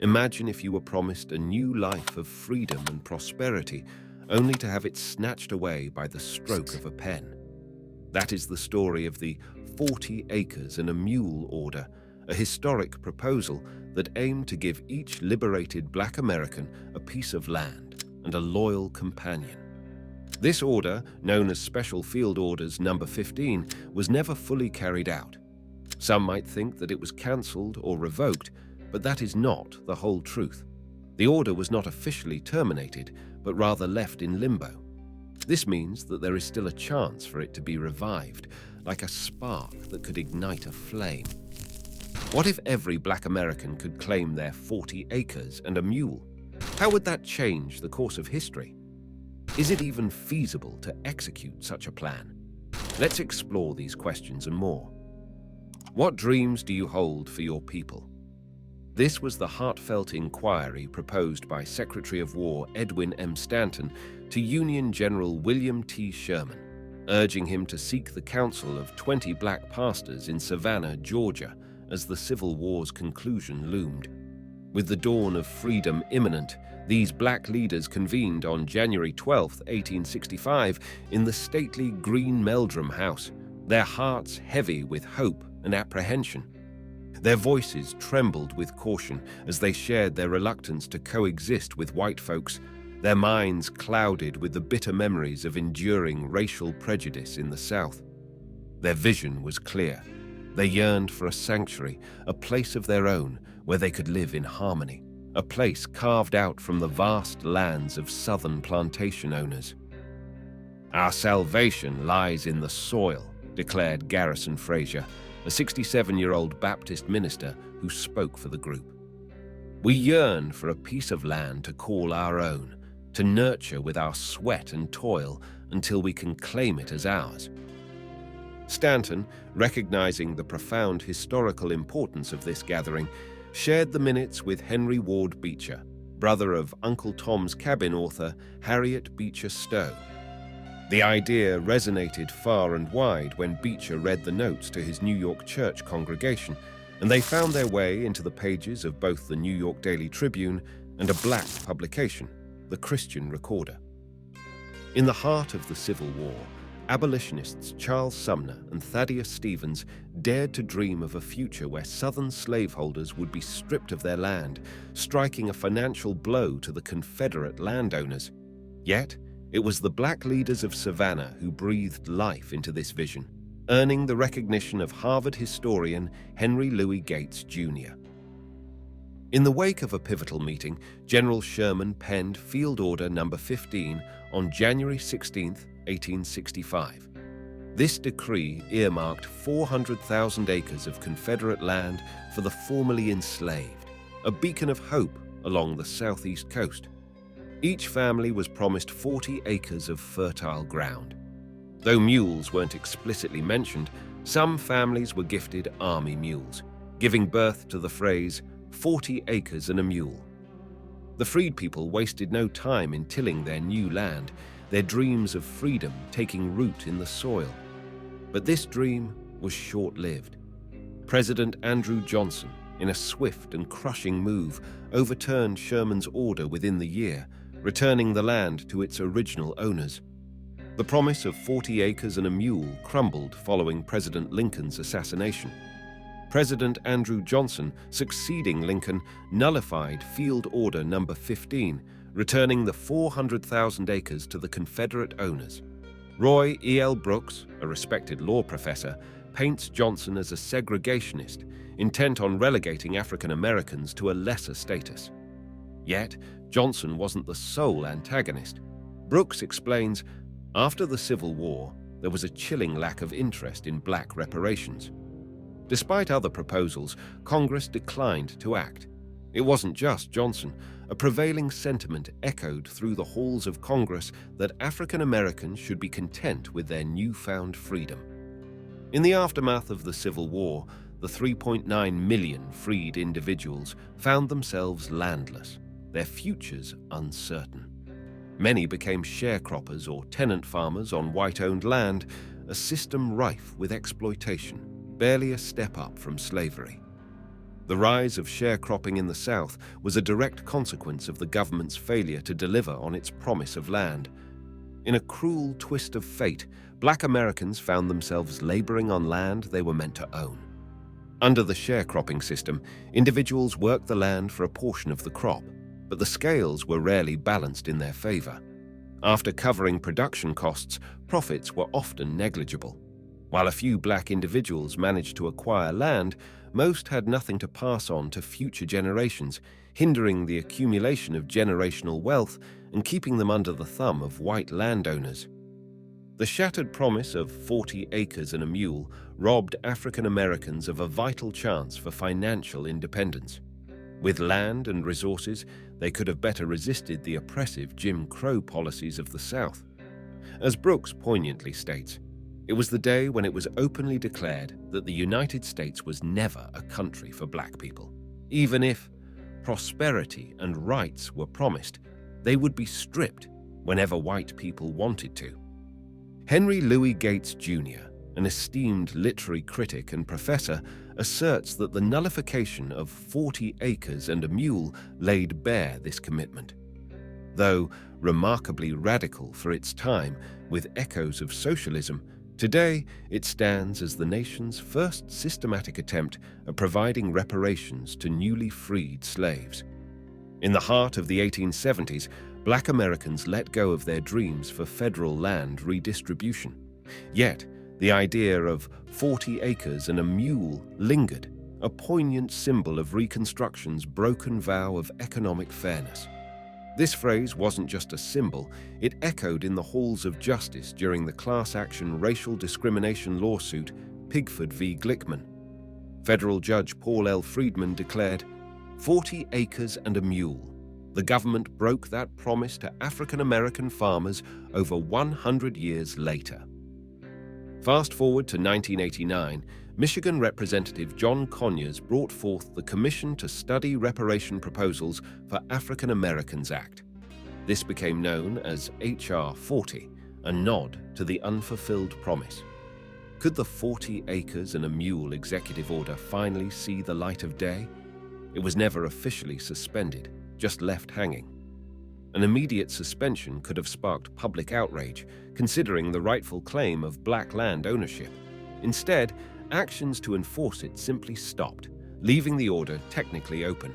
Imagine if you were promised a new life of freedom and prosperity, only to have it snatched away by the stroke of a pen. That is the story of the 40 acres and a mule order, a historic proposal that aimed to give each liberated Black American a piece of land and a loyal companion. This order, known as Special Field Orders Number 15, was never fully carried out. Some might think that it was cancelled or revoked, but that is not the whole truth. The order was not officially terminated, but rather left in limbo. This means that there is still a chance for it to be revived, like a spark that could ignite a flame. What if every Black American could claim their 40 acres and a mule? How would that change the course of history? Is it even feasible to execute such a plan? Let's explore these questions and more. What dreams do you hold for your people? This was the heartfelt inquiry proposed by Secretary of War Edwin M. Stanton to Union General William T. Sherman, urging him to seek the counsel of 20 black pastors in Savannah, Georgia, as the Civil War's conclusion loomed. With the dawn of freedom imminent, these black leaders convened on January 12, 1865, in the stately Green Meldrum House, their hearts heavy with hope and apprehension. Their voices trembled with caution as they shared their reluctance to coexist with white folks, their minds clouded with the bitter memories of enduring racial prejudice in the South. Their vision was clear. They yearned for a sanctuary, a place of their own where they could live in harmony, a place carved out from the vast lands of Southern plantation owners. "Our salvation lies in the soil," declared Garrison Frazier, a 67-year-old Baptist minister who spoke for the group. "We yearn for a piece of land to call our own, to nurture with our sweat and toil until we can claim it as ours." Stanton, recognizing the profound historical importance of this gathering, shared the minutes with Henry Ward Beecher, brother of Uncle Tom's Cabin author Harriet Beecher Stowe. The idea resonated far and wide when Beecher read the notes to his New York church congregation, and they found their way into the pages of both the New York Daily Tribune and a black publication, the Christian Recorder. In the heart of the Civil War, abolitionists Charles Sumner and Thaddeus Stevens dared to dream of a future where Southern slaveholders would be stripped of their land, striking a financial blow to the Confederate landowners. Yet, it was the black leaders of Savannah who breathed life into this vision, earning the recognition of Harvard historian Henry Louis Gates, Jr. In the wake of a pivotal meeting, General Sherman penned Field Order Number 15 on January 16, 1865. This decree earmarked 400,000 acres of Confederate land for the formerly enslaved, a beacon of hope along the southeast coast. Each family was promised 40 acres of fertile ground. Though mules weren't explicitly mentioned, some families were gifted army mules, giving birth to the phrase, 40 acres and a mule. The freed people wasted no time in tilling their new land, their dreams of freedom taking root in the soil. But this dream was short-lived. President Andrew Johnson, in a swift and crushing move, overturned Sherman's order within the year, returning the land to its original owners. The promise of 40 acres and a mule crumbled following President Lincoln's assassination. President Andrew Johnson, succeeding Lincoln, nullified Field Order Number 15, returning the 400,000 acres to the Confederate owners. Roy E. L. Brooks, a respected law professor, paints Johnson as a segregationist, intent on relegating African Americans to a lesser status. Yet, Johnson wasn't the sole antagonist. Brooks explains, after the Civil War, there was a chilling lack of interest in black reparations. Despite other proposals, Congress declined to act. It wasn't just Johnson. A prevailing sentiment echoed through the halls of Congress that African Americans should be content with their newfound freedom. In the aftermath of the Civil War, the 3.9 million freed individuals found themselves landless, their futures uncertain. Many became sharecroppers or tenant farmers on white-owned land, a system rife with exploitation, barely a step up from slavery. The rise of sharecropping in the South was a direct consequence of the government's failure to deliver on its promise of land. In a cruel twist of fate, Black Americans found themselves laboring on land they were meant to own. Under the sharecropping system, individuals worked the land for a portion of the crop, but the scales were rarely balanced in their favor. After covering production costs, profits were often negligible. While a few black individuals managed to acquire land, most had nothing to pass on to future generations, hindering the accumulation of generational wealth and keeping them under the thumb of white landowners. The shattered promise of 40 acres and a mule robbed African Americans of a vital chance for financial independence. With land and resources, they could have better resisted the oppressive Jim Crow policies of the South. As Brooks poignantly states, it was the day when it was openly declared that the United States was never a country for black people. Even if prosperity and rights were promised, they would be stripped whenever white people wanted to. Henry Louis Gates Jr., an esteemed literary critic and professor, asserts that the nullification of 40 acres and a mule laid bare this commitment. Though remarkably radical for its time, with echoes of socialism, today it stands as the nation's first systematic attempt at providing reparations to newly freed slaves. In the heart of the 1870s, Black Americans let go of their dreams for federal land redistribution. Yet, the idea of 40 acres and a mule lingered, a poignant symbol of Reconstruction's broken vow of economic fairness. This phrase wasn't just a symbol, it echoed in the halls of justice during the class-action racial discrimination lawsuit Pigford v. Glickman. Federal Judge Paul L. Friedman declared, 40 acres and a mule. The government broke that promise to African American farmers over 100 years later. Fast forward to 1989, Michigan Representative John Conyers brought forth the Commission to Study Reparation Proposals for African Americans Act. This became known as H.R. 40, a nod to the unfulfilled promise. Could the 40 acres and a mule executive order finally see the light of day? It was never officially suspended, just left hanging. An immediate suspension could have sparked public outrage, considering the rightful claim of black land ownership. Instead, actions to enforce it simply stopped, leaving the order technically open.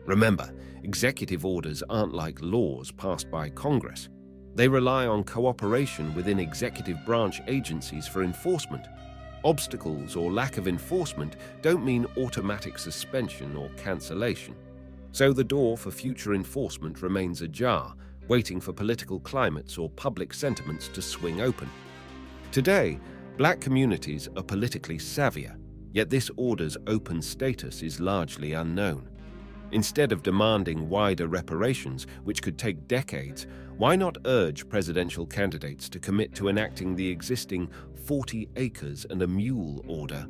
Remember, executive orders aren't like laws passed by Congress. They rely on cooperation within executive branch agencies for enforcement. Obstacles or lack of enforcement don't mean automatic suspension or cancellation. So the door for future enforcement remains ajar, waiting for political climates or public sentiments to swing open. Today, black communities are politically savvier, yet this order's open status is largely unknown. Instead of demanding wider reparations, which could take decades, why not urge presidential candidates to commit to enacting the existing 40 acres and a mule order?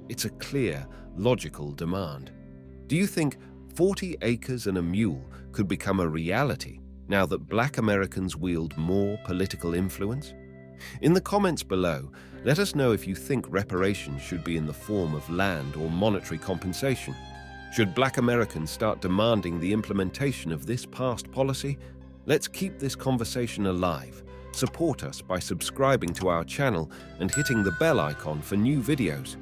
It's a clear, logical demand. Do you think 40 acres and a mule could become a reality now that black Americans wield more political influence? In the comments below, let us know if you think reparations should be in the form of land or monetary compensation. Should black Americans start demanding the implementation of this past policy? Let's keep this conversation alive. Support us by subscribing to our channel and hitting the bell icon for new videos.